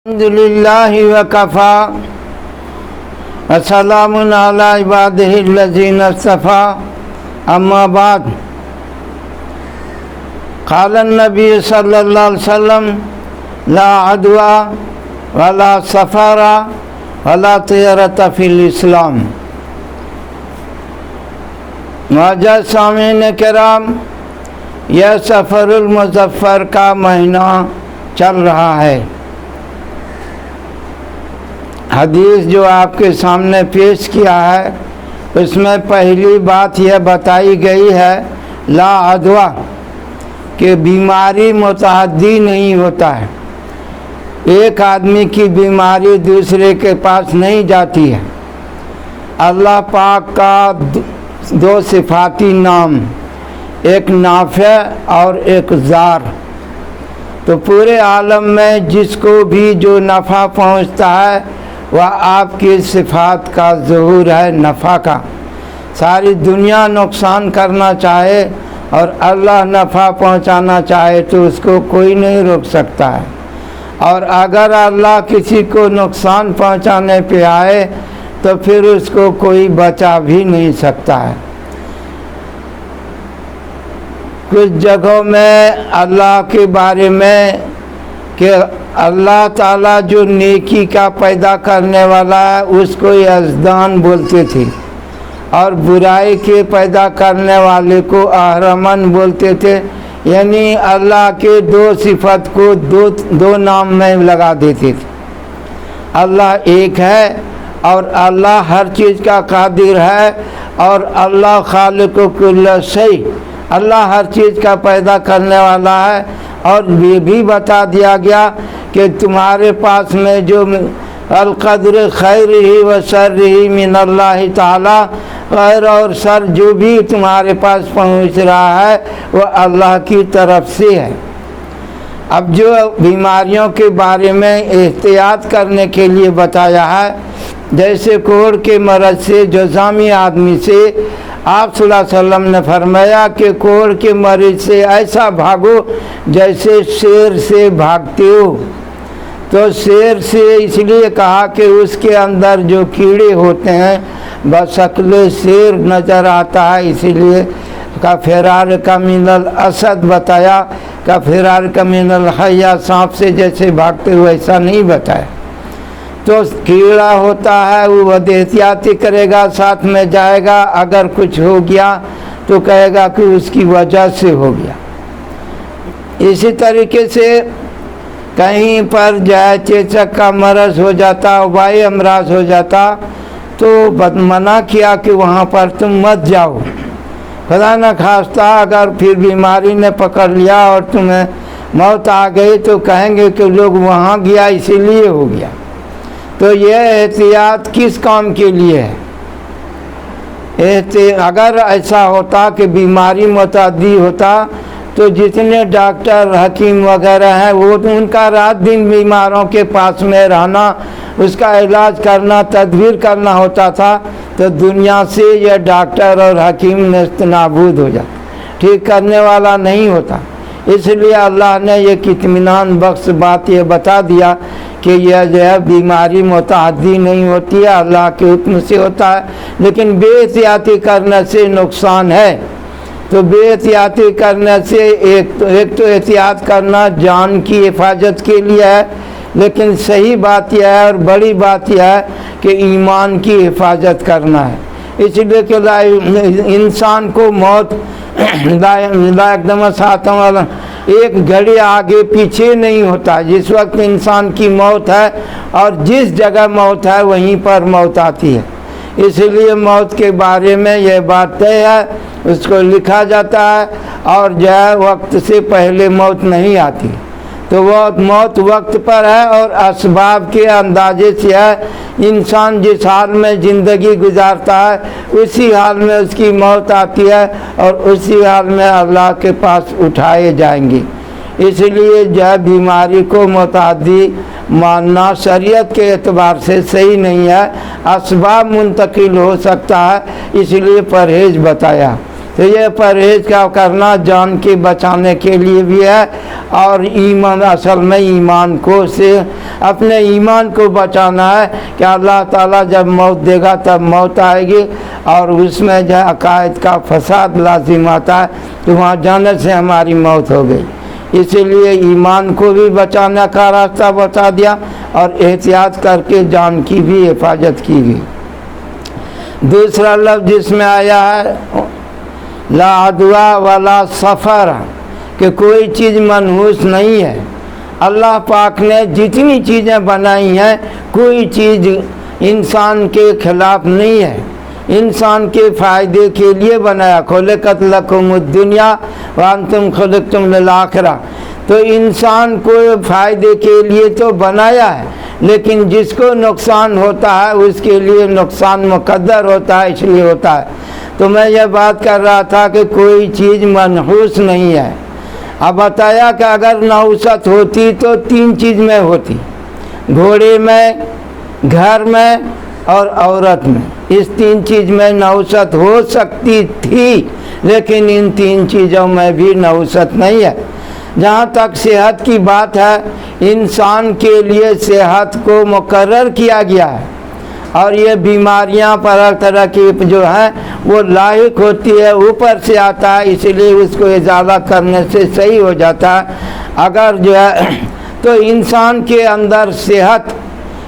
الحمدللہ وکفا وسلام علی عبادہ الذین اصطفی اما بعد قال النبی صلی اللہ علیہ وسلم لا عدوى ولا سفر ولا طیرۃ فی الاسلام۔ معزز سامعین کرام، یہ سفر المظفر کا مہینہ چل رہا ہے۔ حدیث جو آپ کے سامنے پیش کیا ہے اس میں پہلی بات یہ بتائی گئی ہے لا عدوى، کہ بیماری متعدی نہیں ہوتا ہے، ایک آدمی کی بیماری دوسرے کے پاس نہیں جاتی ہے۔ اللہ پاک کا دو صفاتی نام، ایک نافع اور ایک ضار، تو پورے عالم میں جس کو بھی جو نفع پہنچتا ہے وہ آپ کی صفات کا ظہور ہے، نفع کا۔ ساری دنیا نقصان کرنا چاہے اور اللہ نفع پہنچانا چاہے تو اس کو کوئی نہیں روک سکتا ہے، اور اگر اللہ کسی کو نقصان پہنچانے پہ آئے تو پھر اس کو کوئی بچا بھی نہیں سکتا ہے۔ کچھ جگہوں میں اللہ کے بارے میں کہ اللہ تعالیٰ جو نیکی کا پیدا کرنے والا ہے اس کو یزدان بولتے تھے، اور برائی کے پیدا کرنے والے کو اہرمن بولتے تھے، یعنی اللہ کے دو صفت کو دو نام میں لگا دیتے تھے۔ اللہ ایک ہے اور اللہ ہر چیز کا قادر ہے، اور اللہ خالق کل شیء، اللہ ہر چیز کا پیدا کرنے والا ہے۔ اور یہ بھی بتا دیا گیا کہ تمہارے پاس میں جو القدر خیر ہی و شر ہی من اللہ تعالی، خیر اور شر جو بھی تمہارے پاس پہنچ رہا ہے وہ اللہ کی طرف سے ہے۔ اب جو بیماریوں کے بارے میں احتیاط کرنے کے لیے بتایا ہے، جیسے کوڑ کے مرض سے، جذامی آدمی سے، آپ صلی اللہ علیہ وسلم نے فرمایا کہ کوڑ کے مرض سے ایسا بھاگو جیسے شیر سے بھاگتے ہو۔ تو شیر سے اس لیے کہا کہ اس کے اندر جو کیڑے ہوتے ہیں بشکل شیر نظر آتا ہے، اسی لیے کا فرار کا من الاسد بتایا، کا فرار کا من الحیہ، سانپ سے جیسے بھاگتے ہوئے ایسا نہیں بتایا۔ تو کیڑا ہوتا ہے وہ احتیاطی کرے گا، ساتھ میں جائے گا، اگر کچھ ہو گیا تو کہے گا کہ اس کی وجہ سے ہو گیا۔ اسی طریقے سے کہیں پر جائے چیچک کا مرض ہو جاتا، وبائی امراض ہو جاتا، تو منع کیا کہ وہاں پر تم مت جاؤ۔ خدا نہ خواستہ اگر پھر بیماری نے پکڑ لیا اور تمہیں موت آ گئی تو کہیں گے کہ لوگ وہاں گیا اسی لیے ہو گیا۔ تو یہ احتیاط کس کام کے لیے ہے؟ اگر ایسا ہوتا کہ بیماری متعدی ہوتا تو جتنے ڈاکٹر حکیم وغیرہ ہیں وہ ان کا رات دن بیماروں کے پاس میں رہنا، اس کا علاج کرنا، تدبیر کرنا ہوتا تھا، تو دنیا سے یہ ڈاکٹر اور حکیم نیست نابود ہو جاتا، ٹھیک کرنے والا نہیں ہوتا۔ اس لیے اللہ نے یہ اطمینان بخش بات یہ بتا دیا کہ یہ جو ہے بیماری متعدی نہیں ہوتی ہے، اللہ کے حکم سے ہوتا ہے، لیکن بے احتیاطی کرنے سے نقصان ہے۔ تو بے احتیاطی کرنے سے ایک تو احتیاط کرنا جان کی حفاظت کے لیے ہے، لیکن صحیح بات یہ ہے اور بڑی بات یہ ہے کہ ایمان کی حفاظت کرنا ہے۔ اس لیے کہ انسان کو موت ایک والا ایک گھڑی آگے پیچھے نہیں ہوتا، جس وقت انسان کی موت ہے اور جس جگہ موت ہے وہیں پر موت آتی ہے۔ اس لیے موت کے بارے میں یہ بات طے ہے، اس کو لکھا جاتا ہے، اور جو ہے وقت سے پہلے موت نہیں آتی۔ تو وہ موت وقت پر ہے اور اسباب کے اندازے سے ہے۔ انسان جس حال میں زندگی گزارتا ہے اسی حال میں اس کی موت آتی ہے، اور اسی حال میں اللہ کے پاس اٹھائے جائیں گے۔ اس لیے جو بیماری کو متعدی ماننا شریعت کے اعتبار سے صحیح نہیں ہے، اسباب منتقل ہو سکتا ہے، اس لیے پرہیز بتایا۔ تو یہ پرہیز کا کرنا جان کے بچانے کے لیے بھی ہے، اور ایمان اصل میں ایمان کو سے اپنے ایمان کو بچانا ہے کہ اللہ تعالیٰ جب موت دے گا تب موت آئے گی، اور اس میں جو عقائد کا فساد لازم آتا ہے، تو وہاں جانے سے ہماری موت ہو گئی۔ اسی لیے ایمان کو بھی بچانے کا راستہ بتا دیا، اور احتیاط کر کے جان کی بھی حفاظت کی گئی۔ دوسرا لفظ جس میں آیا ہے لا عدویٰ ولا سفر، کہ کوئی چیز منحوس نہیں ہے۔ اللہ پاک نے جتنی چیزیں بنائی ہیں کوئی چیز انسان کے خلاف نہیں ہے، انسان کے فائدے کے لیے بنایا۔ خلقت لکم الدنیا وانتم خلقتم للآخرہ، تو انسان کو فائدے کے لیے تو بنایا ہے، لیکن جس کو نقصان ہوتا ہے اس کے لیے نقصان مقدر ہوتا ہے، اس لیے ہوتا ہے۔ تو میں یہ بات کر رہا تھا کہ کوئی چیز منحوس نہیں ہے۔ اب بتایا کہ اگر نحوست ہوتی تو تین چیز میں ہوتی، گھوڑے میں، گھر میں اور عورت میں۔ اس تین چیز میں نحوست ہو سکتی تھی، لیکن ان تین چیزوں میں بھی نحوست نہیں ہے۔ جہاں تک صحت کی بات ہے، انسان کے لیے صحت کو مقرر کیا گیا ہے، اور یہ بیماریاں طرح طرح کی جو ہیں وہ لاحق ہوتی ہے، اوپر سے آتا ہے، اس لیے اس کو ازالہ کرنے سے صحیح ہو جاتا ہے۔ اگر جو ہے تو انسان کے اندر صحت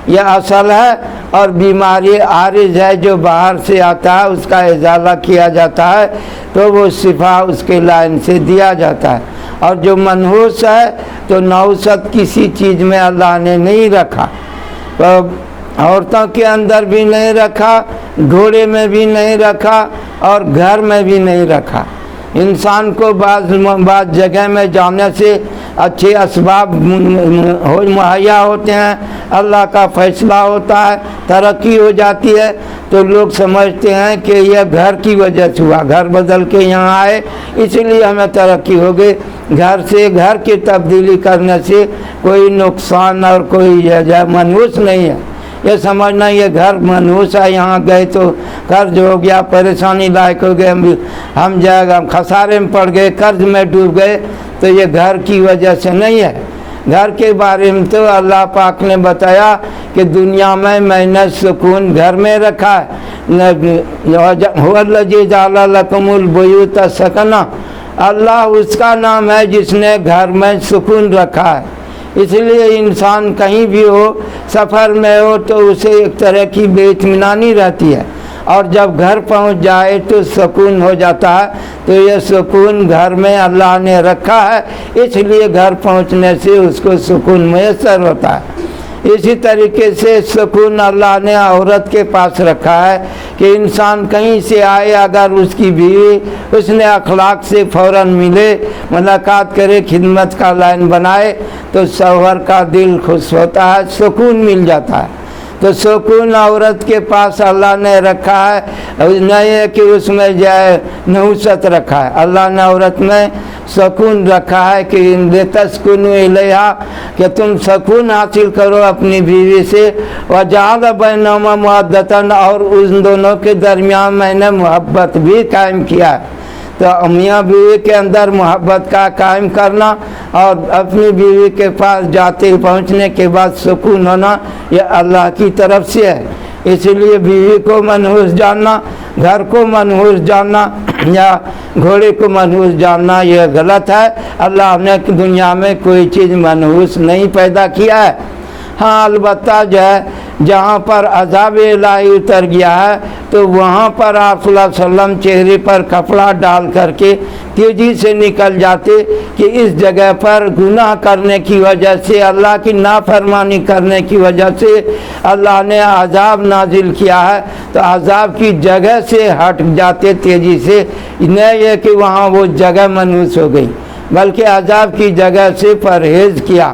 یہ اصل ہے، اور بیماری عارض ہے جو باہر سے آتا ہے، اس کا ازالہ کیا جاتا ہے تو وہ شفا اس کے لائن سے دیا جاتا ہے۔ اور جو منحوس ہے تو نحوست کسی چیز میں اللہ نے نہیں رکھا، عورتوں کے اندر بھی نہیں رکھا، گھوڑے میں بھی نہیں رکھا، اور گھر میں بھی نہیں رکھا۔ انسان کو بعض جگہ میں جانے سے اچھے اسباب مہیا ہوتے ہیں، اللہ کا فیصلہ ہوتا ہے، ترقی ہو جاتی ہے، تو لوگ سمجھتے ہیں کہ یہ گھر کی وجہ سے ہوا، گھر بدل کے یہاں آئے اس لیے ہمیں ترقی ہو گئی۔ گھر سے گھر کی تبدیلی کرنے سے کوئی نقصان اور کوئی منحوس نہیں ہے۔ یہ سمجھنا یہ گھر منحوس ہے، یہاں گئے تو قرض ہو گیا، پریشانی لائق ہو گئے، ہم خسارے میں پڑ گئے، قرض میں ڈوب گئے، تو یہ گھر کی وجہ سے نہیں ہے۔ گھر کے بارے میں تو اللہ پاک نے بتایا کہ دنیا میں نے سکون گھر میں رکھا ہے۔ هو الذی جعل لکم البیوت سکنا، اللہ اس کا نام ہے جس نے گھر میں سکون رکھا ہے۔ اس لیے انسان کہیں بھی ہو، سفر میں ہو، تو اسے ایک طرح کی بے اطمینانی رہتی ہے، اور جب گھر پہنچ جائے تو سکون ہو جاتا ہے۔ تو یہ سکون گھر میں اللہ نے رکھا ہے، اس لیے گھر پہنچنے سے اس کو سکون میسر ہوتا ہے۔ اسی طریقے سے سکون اللہ نے عورت کے پاس رکھا ہے کہ انسان کہیں سے آئے، اگر اس کی بیوی اس نے اخلاق سے فوراً ملے، ملاقات کرے، خدمت کا لائن بنائے، تو شوہر کا دل خوش ہوتا ہے، سکون مل جاتا ہے۔ تو سکون عورت کے پاس اللہ نے رکھا ہے، نہیں ہے کہ اس میں جائے نحوست رکھا ہے۔ اللہ نے عورت میں سکون رکھا ہے کہ لتسکنوا الیہا، کہ تم سکون حاصل کرو اپنی بیوی سے، وجعل بینہما مودۃ، اور ان دونوں کے درمیان میں نے محبت بھی قائم کیا ہے۔ تو میاں بیوی کے اندر محبت کا قائم کرنا اور اپنی بیوی کے پاس جاتے پہنچنے کے بعد سکون ہونا، یہ اللہ کی طرف سے ہے۔ اس لیے بیوی کو منحوس جاننا، گھر کو منحوس جاننا یا گھوڑے کو منحوس جاننا یہ غلط ہے۔ اللہ نے دنیا میں کوئی چیز منحوس نہیں پیدا کیا ہے۔ ہاں البتہ جو ہے جہاں پر عذاب الہی اتر گیا ہے تو وہاں پر آپ صلی اللہ علیہ وسلم چہرے پر کپڑا ڈال کر کے تیزی سے نکل جاتے کہ اس جگہ پر گناہ کرنے کی وجہ سے، اللہ کی نافرمانی کرنے کی وجہ سے اللہ نے عذاب نازل کیا ہے، تو عذاب کی جگہ سے ہٹ جاتے تیزی سے، نہیں یہ کہ وہاں وہ جگہ منحوس ہو گئی، بلکہ عذاب کی جگہ سے پرہیز کیا۔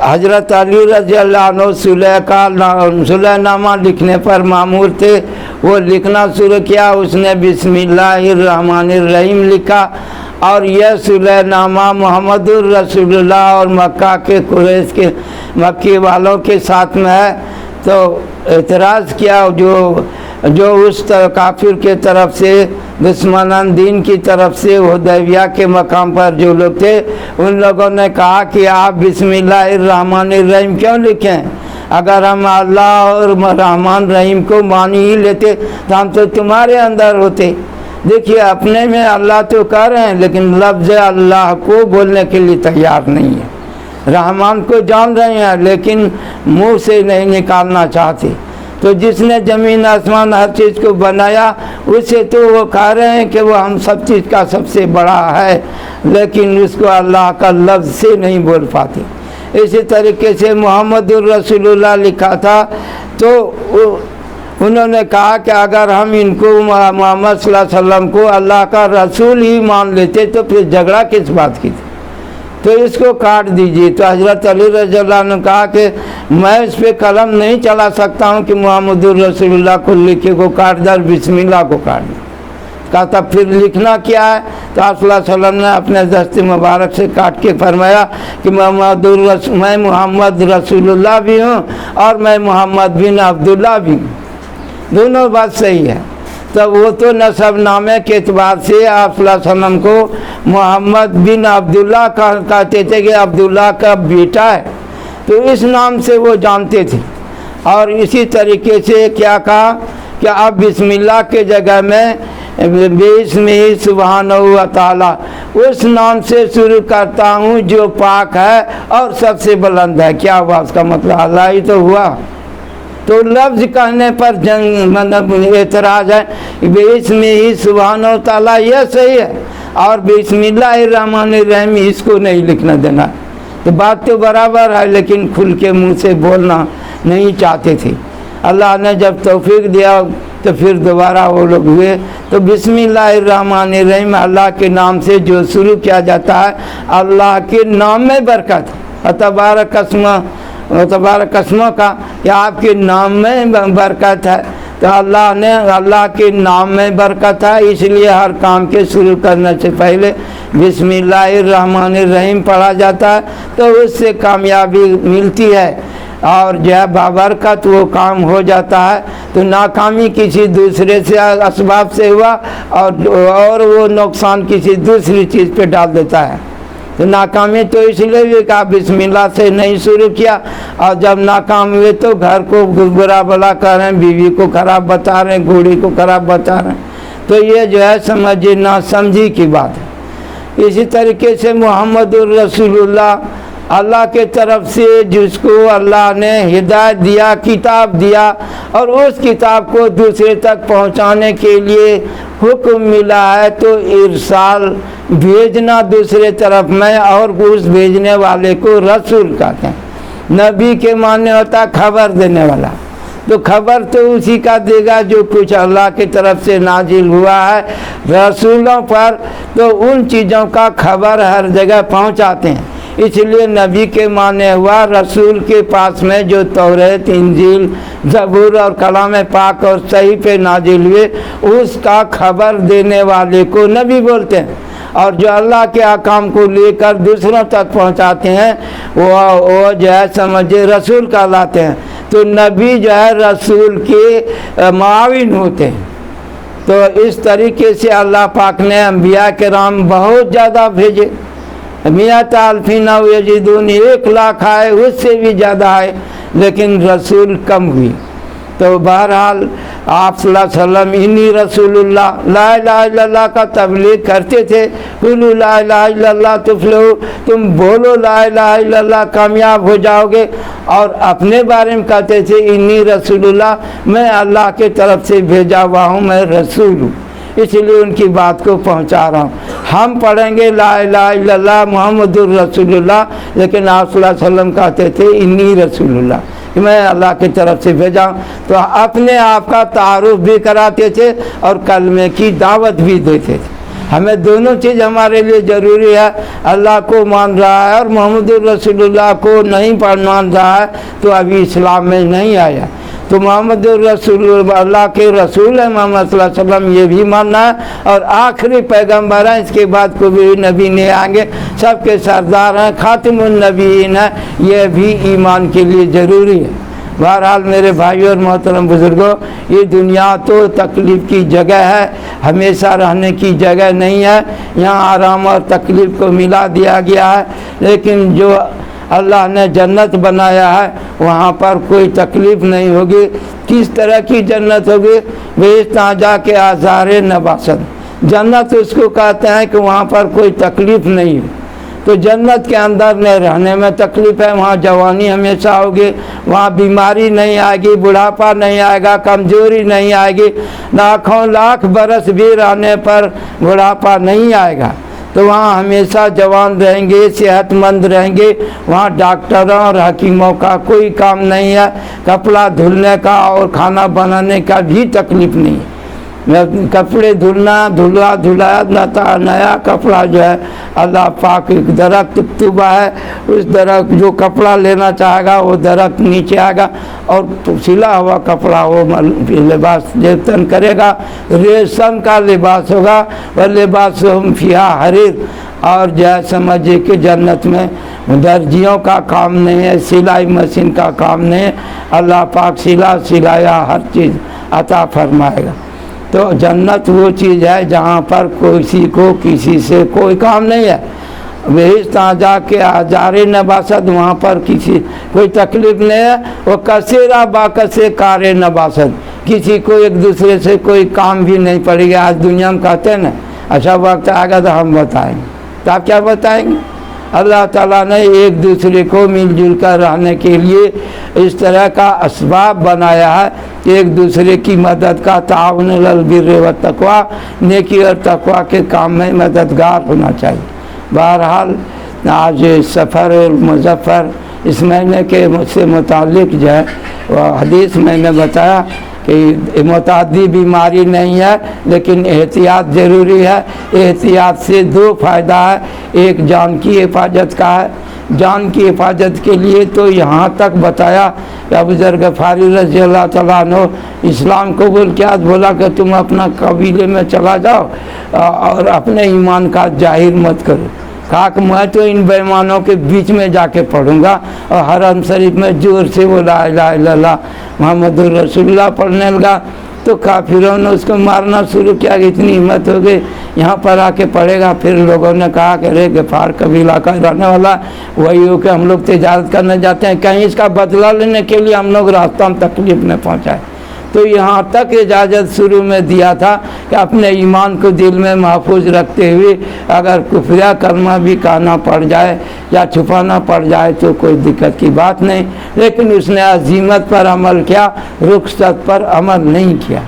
حضرت علی رضی اللہ عنہ صلح نامہ لکھنے پر مامور تھے، وہ لکھنا شروع کیا، اس نے بسم اللہ الرحمن الرحیم لکھا، اور یہ صلح نامہ محمد الرسول اللہ اور مکہ کے قریش کے مکی والوں کے ساتھ میں ہے۔ تو اعتراض کیا جو اس کافر کے طرف سے، دشمنان دین کی طرف سے حدیبیہ کے مقام پر جو لوگ تھے، ان لوگوں نے کہا کہ آپ بسم اللہ الرحمن الرحیم کیوں لکھیں؟ اگر ہم اللہ اور رحمان رحیم کو مان ہی لیتے تو ہم تو تمہارے اندر ہوتے۔ دیکھیے اپنے میں اللہ تو کہہ رہے ہیں لیکن لفظ اللہ کو بولنے کے لیے تیار نہیں ہے، رحمان کو جان رہے ہیں لیکن منہ سے نہیں نکالنا چاہتے۔ تو جس نے زمین آسمان ہر چیز کو بنایا، اسے تو وہ کہہ رہے ہیں کہ وہ ہم سب چیز کا سب سے بڑا ہے، لیکن اس کو اللہ کا لفظ سے نہیں بول پاتے۔ اسی طریقے سے محمد الرسول اللہ لکھا تھا، تو انہوں نے کہا کہ اگر ہم ان کو محمد صلی اللہ علیہ وسلم کو اللہ کا رسول ہی مان لیتے تو پھر جھگڑا کس بات کی تھی، تو اس کو کاٹ دیجیے۔ تو حضرت علی رضی اللہ عنہ نے کہا کہ میں اس پہ قلم نہیں چلا سکتا ہوں کہ محمد الرسول اللہ کو لکھے کو کاٹ دے، بسم اللہ کو کاٹ دے۔ کہا تب پھر لکھنا کیا ہے؟ تو آپ صلی اللہ علیہ وسلم نے اپنے دست مبارک سے کاٹ کے فرمایا کہ میں محمد رسول اللہ بھی ہوں اور میں محمد بن عبداللہ بھی ہوں، دونوں بات صحیح ہے۔ تو وہ تو نسب نامے کے اعتبار سے آپ صلی اللہ علیہ وسلم کو محمد بن عبداللہ کہتے تھے کہ عبداللہ کا بیٹا ہے، تو اس نام سے وہ جانتے تھے۔ اور اسی طریقے سے کیا کہا کہ اب بسم اللہ کے جگہ میں بسم ہی سبحانہ و تعالی، اس نام سے شروع کرتا ہوں جو پاک ہے اور سب سے بلند ہے۔ کیا ہوا اس کا مطلب؟ اللہ ہی تو ہوا۔ تو لفظ کہنے پر اعتراض ہے، بسم ہی سبحانہ و تعالیٰ یہ صحیح ہے، اور بسم اللہ الرحمن الرحیم اس کو نہیں لکھنا دینا۔ تو بات تو برابر ہے لیکن کھل کے منہ سے بولنا نہیں چاہتے تھے۔ اللہ نے جب توفیق دیا تو پھر دوبارہ وہ لوگ ہوئے۔ تو بسم اللہ الرحمن الرحیم اللہ کے نام سے جو شروع کیا جاتا ہے، اللہ کے نام میں برکت، تبارک اسمہ کا، یا آپ کے نام میں برکت ہے۔ تو اللہ کے نام میں برکت ہے، اس لیے ہر کام کے شروع کرنے سے پہلے بسم اللہ الرحمن الرحیم پڑھا جاتا ہے، تو اس سے کامیابی ملتی ہے اور جو ہے بابرکت وہ کام ہو جاتا ہے۔ تو ناکامی کسی دوسرے سے اسباب سے ہوا اور وہ نقصان کسی دوسری چیز پہ ڈال دیتا ہے۔ تو ناکامی تو اس لیے بھی کہا بسم اللہ سے نہیں شروع کیا، اور جب ناکام ہوئے تو گھر کو برا بلا کر رہے ہیں، بیوی کو خراب بتا رہے ہیں، گھوڑی کو خراب بتا رہے ہیں، تو یہ جو ہے سمجھی نہ سمجھی کی بات ہے۔ اسی طریقے سے محمد الرسول اللہ اللہ کے طرف سے جس کو اللہ نے ہدایت دیا، کتاب دیا، اور اس کتاب کو دوسرے تک پہنچانے کے لیے حکم ملا ہے، تو ارسال بھیجنا دوسرے طرف میں، اور اس بھیجنے والے کو رسول کہتے ہیں۔ نبی کے معنی ہوتا ہے خبر دینے والا، تو خبر تو اسی کا دے گا جو کچھ اللہ کی طرف سے نازل ہوا ہے رسولوں پر، تو ان چیزوں کا خبر ہر جگہ پہنچاتے ہیں۔ اس لیے نبی کے معنی ہوا رسول کے پاس میں جو توریت، انجیل، زبور اور کلام پاک اور صحیح پہ نازل ہوئے، اس کا خبر دینے والے کو نبی بولتے ہیں، اور جو اللہ کے احکام کو لے کر دوسروں تک پہنچاتے ہیں وہ جو ہے سمجھے رسول کہلاتے ہیں۔ تو نبی جو ہے رسول کے معاون ہوتے ہیں۔ تو اس طریقے سے اللہ پاک نے انبیاء کرام بہت زیادہ بھیجے، میات الفین او یزیدون، 1,00,000 آئے، اس سے بھی زیادہ آئے، لیکن رسول کم ہوئی۔ تو بہرحال آپ صلی اللہ علیہ وسلم انی رسول اللہ، لا الہ الا اللہ کا تبلیغ کرتے تھے۔ قولوا لا الہ الا اللہ تفلحوا، تم بولو لا الہ الا اللہ کامیاب ہو جاؤ گے۔ اور اپنے بارے میں کہتے تھے انی رسول اللہ، میں اللہ کے طرف سے بھیجا ہوا ہوں، میں رسول ہوں، اس لیے ان کی بات کو پہنچا رہا ہوں۔ ہم پڑھیں گے لا الہ الا اللہ محمد الرسول اللہ، لیکن آپ صلی اللہ علیہ وسلم کہتے تھے انی رسول اللہ، کہ میں اللہ کی طرف سے بھیجا ہوں۔ تو اپنے آپ کا تعارف بھی کراتے تھے اور کلمے کی دعوت بھی دیتے تھے۔ ہمیں دونوں چیز ہمارے لیے ضروری ہے. اللہ کو مان رہا ہے اور محمد رسول اللہ کو نہیں مان رہا ہے تو ابھی اسلام میں نہیں آیا. تو محمد رسول اللہ کے رسول ہے محمد صلی اللہ علیہ وسلم یہ بھی ماننا ہے, اور آخری پیغمبر ہیں, اس کے بعد کوئی بھی نبی نہیں آئیں گے, سب کے سردار ہیں, خاتم النبیین ہیں, یہ بھی ایمان کے لیے ضروری ہے. بہرحال میرے بھائیوں اور محترم بزرگوں, یہ دنیا تو تکلیف کی جگہ ہے, ہمیشہ رہنے کی جگہ نہیں ہے. یہاں آرام اور تکلیف کو ملا دیا گیا ہے, لیکن جو اللہ نے جنت بنایا ہے وہاں پر کوئی تکلیف نہیں ہوگی. کس طرح کی جنت ہوگی؟ بہشتاں جا کے آزار نباست. جنت اس کو کہتے ہیں کہ وہاں پر کوئی تکلیف نہیں ہے. تو جنت کے اندر میں رہنے میں تکلیف ہے, وہاں جوانی ہمیشہ ہوگی, وہاں بیماری نہیں آئے گی, بڑھاپا نہیں آئے گا, کمزوری نہیں آئے گی, لاکھوں لاکھ برس بھی رہنے پر بڑھاپا نہیں آئے گا. تو وہاں ہمیشہ جوان رہیں گے, صحت مند رہیں گے. وہاں ڈاکٹروں اور حکیموں کا کوئی کام نہیں ہے, کپڑا دھلنے کا اور کھانا بنانے کا بھی تکلیف نہیں ہے. کپڑے دھلایا نیا کپڑا جو ہے اللہ پاک ایک درخت اکتوبہ ہے, اس درخت جو کپڑا لینا چاہے گا وہ درخت نیچے آئے گا اور سلا ہوا کپڑا وہ لباس جیتن کرے گا, ریشم کا لباس ہوگا. وہ لباس فیہا حریر. اور جو ہے سمجھے کہ جنت میں درجیوں کا کام نہیں ہے, سلائی مشین کا کام نہیں ہے. اللہ پاک سلایا ہر چیز عطا فرمائے گا. تو جنت وہ چیز ہے جہاں پر کسی کو کسی سے کوئی کام نہیں ہے. بہشتاں جا کے آزار نباست, وہاں پر کسی کوئی تکلیف نہیں ہے. وہ کثیرہ باکثے کار نباست, کسی کو ایک دوسرے سے کوئی کام بھی نہیں پڑے گا. آج دنیا میں کہتے ہیں نا اچھا وقت آئے گا تو ہم بتائیں گے, تو آپ کیا بتائیں گے؟ اللہ تعالیٰ نے ایک دوسرے کو مل جل کر رہنے کے لیے اس طرح کا اسباب بنایا ہے. ایک دوسرے کی مدد کا, تعاون علی البر والتقوی, نیکی اور تقوی کے کام میں مددگار ہونا چاہیے. بہرحال آج سفر المظفر اس مہینے کے سے متعلق جو ہے وہ حدیث میں نے بتایا کہ متعدی بیماری نہیں ہے لیکن احتیاط ضروری ہے. احتیاط سے دو فائدہ ہے. ایک جان کی حفاظت کا ہے. جان کی حفاظت کے لیے تو یہاں تک بتایا کہ ابو ذر غفاری رضی اللہ تعالیٰ عنہ اسلام قبول کیا, بولا کہ تم اپنا قبیلے میں چلا جاؤ اور اپنے ایمان کا ظاہر مت کرو. کہا کہ میں تو ان بیمانوں کے بیچ میں جا کے پڑھوں گا اور حرم شریف میں زور سے وہ لا الہ الا اللہ محمد رسول اللہ پڑھنے لگا. تو کافروں نے اس کو مارنا شروع کیا کہ اتنی ہمت ہو گئی یہاں پر آ کے پڑھے گا. پھر لوگوں نے کہا کہ رے غفار قبیلہ کا رہنے والا وہی ہو کہ ہم لوگ تجارت کرنے جاتے ہیں, کہیں اس کا بدلہ لینے کے لیے ہم لوگ راستہ میں تکلیف نہ پہنچائے. تو یہاں تک اجازت شروع میں دیا تھا کہ اپنے ایمان کو دل میں محفوظ رکھتے ہوئے اگر کفریہ کلمہ بھی کہنا پڑ جائے یا چھپانا پڑ جائے تو کوئی دقت کی بات نہیں. لیکن اس نے عزیمت پر عمل کیا, رخصت پر عمل نہیں کیا.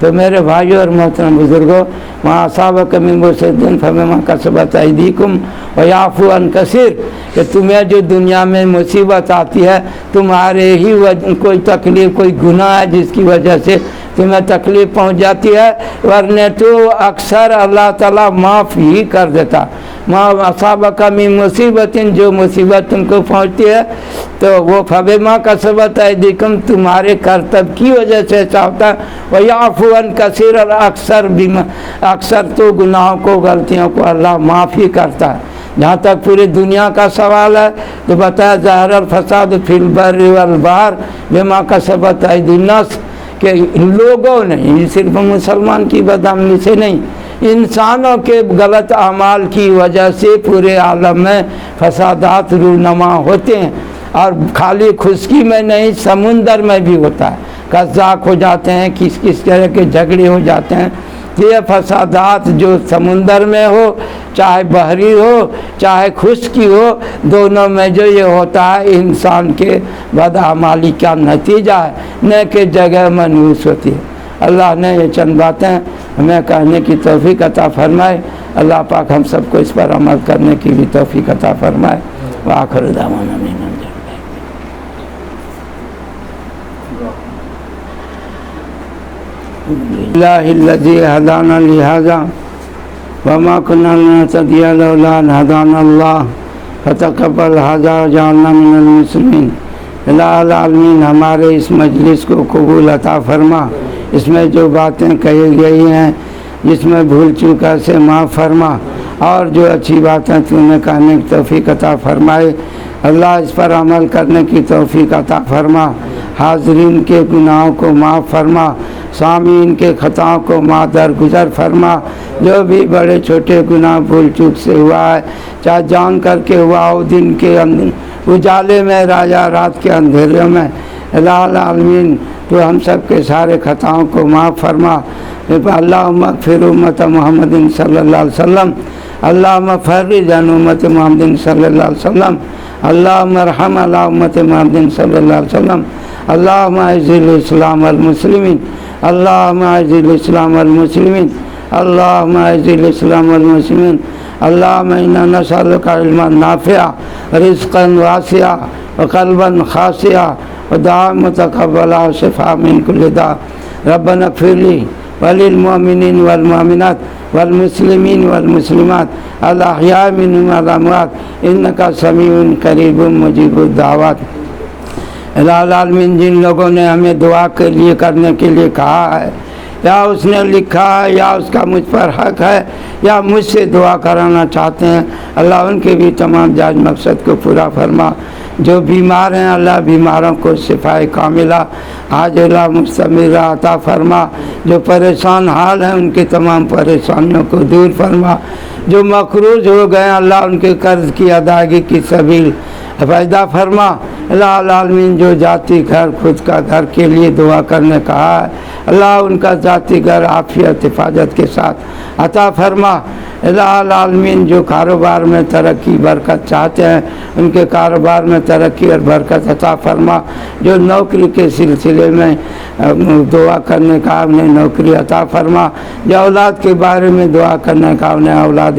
تو میرے بھائیوں اور محترم بزرگوں, وہاں اصابک من مصیبۃ فبما کسبت ایدیکم ویعفو عن کثیر, کہ تمہیں جو دنیا میں مصیبت آتی ہے تمہارے ہی کوئی تکلیف کوئی گناہ ہے جس کی وجہ سے تمہیں تکلیف پہنچ جاتی ہے, ورنہ تو اکثر اللہ تعالیٰ معاف ہی کر دیتا. ما اصابک من مصیبت, جو مصیبت تم کو پہنچتی ہے تو وہ فبما کسبت ایدیکم تمہارے کرتب کی وجہ سے ایسا ہوتا ہے. ویعفو عن کثیر, اکثر تو گناہوں کو غلطیوں کو اللہ معاف ہی کرتا ہے. جہاں تک پوری دنیا کا سوال ہے تو بتایا ظاہر الفساد فی البر والبحر بما کسبت ایدی الناس, کہ لوگوں نے, صرف مسلمان کی بدعملی سے نہیں, انسانوں کے غلط اعمال کی وجہ سے پورے عالم میں فسادات رونما ہوتے ہیں. اور خالی خشکی میں نہیں, سمندر میں بھی ہوتا ہے. قزاق ہو جاتے ہیں, کس طرح کے جھگڑے ہو جاتے ہیں. یہ فسادات جو سمندر میں ہو, چاہے بحری ہو چاہے خشکی ہو, دونوں میں جو یہ ہوتا ہے انسان کے بدعمالی کا نتیجہ ہے, نیک جگہ منحوس ہوتی ہے. اللہ نے یہ چند باتیں ہمیں کہنے کی توفیق عطا فرمائے. اللہ پاک ہم سب کو اس پر عمل کرنے کی بھی توفیق عطا فرمائے. وآخر دعوانا اللہ الذی ہدانا لہذا وما كنا لنهتدي لولا أن هدانا الله فتقبل هذا وجعلنا من المسلمين۔ الہ العالمین ہمارے اس مجلس کو قبول عطا فرما، اس میں جو باتیں کہی گئی ہیں جس میں بھول چوک ہے سے معاف فرما، اور جو اچھی باتیں تو نے کہنے کی توفیق عطا فرمائے اللہ اس پر عمل کرنے کی توفیق عطا فرما۔ حاضرین کے گناہوں کو معاف فرما، سامعین کے خطاؤں کو درگزر فرما۔ جو بھی بڑے چھوٹے گناہ بھول چوک سے ہوا ہے، چاہے جان کر کے ہوا ہو، دن کے اجالے میں راجا رات کے اندھیروں میں، الہ العالمین تو ہم سب کے سارے خطاؤں کو معاف فرما۔ اللہم اغفر امت محمد صلی اللہ علیہ وسلم، اللہم فرج عن امت محمد صلی اللہ علیہ وسلم، اللہم ارحم علی امت محمد صلی اللہ علیہ وسلم، اللہم اعز الاسلام والمسلمین، اللہم اعز الاسلام والمسلمین، اللہم اعز الاسلام والمسلمین، اللہم انا نسألک علما نافعا رزقا واسعا وقلبا خاشعا ودعاء متقبلا وشفاء من كل داء۔ ربنا اغفر لي وللمؤمنين والمؤمنات والمسلمين والمسلمات الأحياء منهم والأموات إنك سميع قريب مجيب الدعوات۔ الہ العالمین جن لوگوں نے ہمیں دعا کے لیے کرنے کے لیے کہا ہے، یا اس نے لکھا ہے یا اس کا مجھ پر حق ہے یا مجھ سے دعا کرانا چاہتے ہیں، اللہ ان کے بھی تمام جائز مقصد کو پورا فرما۔ جو بیمار ہیں اللہ بیماروں کو شفائے کاملہ عاجلہ مستمرہ عطا فرما۔ جو پریشان حال ہیں ان کی تمام پریشانیوں کو دور فرما۔ جو مقروض ہو گئے اللہ ان کے قرض کی ادائیگی کی سبیل پیدا فرما۔ الہ العالمین جو ذاتی گھر خود کا گھر کے لیے دعا کرنے کہا ہے، اللہ ان کا ذاتی گھر عافیت حفاظت کے ساتھ عطا فرما۔ الہ العالمین جو کاروبار میں ترقی برکت چاہتے ہیں ان کے کاروبار میں ترقی اور برکت عطا فرما۔ جو نوکری کے سلسلے میں دعا کرنے کا انہیں نوکری عطا فرما۔ جو اولاد کے بارے میں دعا کرنے کا انہیں اولاد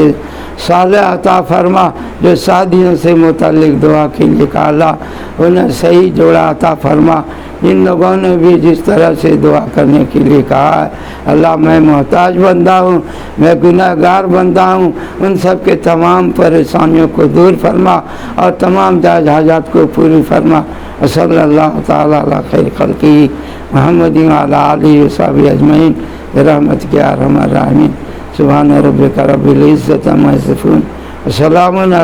صالح عطا فرما۔ جو شادیوں سے متعلق دعا کے لیے کہا اللہ انہیں صحیح جوڑا عطا فرما۔ جن لوگوں نے بھی جس طرح سے دعا کرنے کے لیے کہا ہے، اللہ میں محتاج بندہ ہوں، میں گناہ گار بندہ ہوں، ان سب کے تمام پریشانیوں کو دور فرما اور تمام جائز حاجات کو پوری فرما۔ صلی اللہ تعالیٰ علی خیر خلقہ محمد وعلی آلہ وصحبہ اجمعین برحمتک یا ارحم الراحمین۔ سبحان ربک رب العزۃ عما یصفون وسلام علی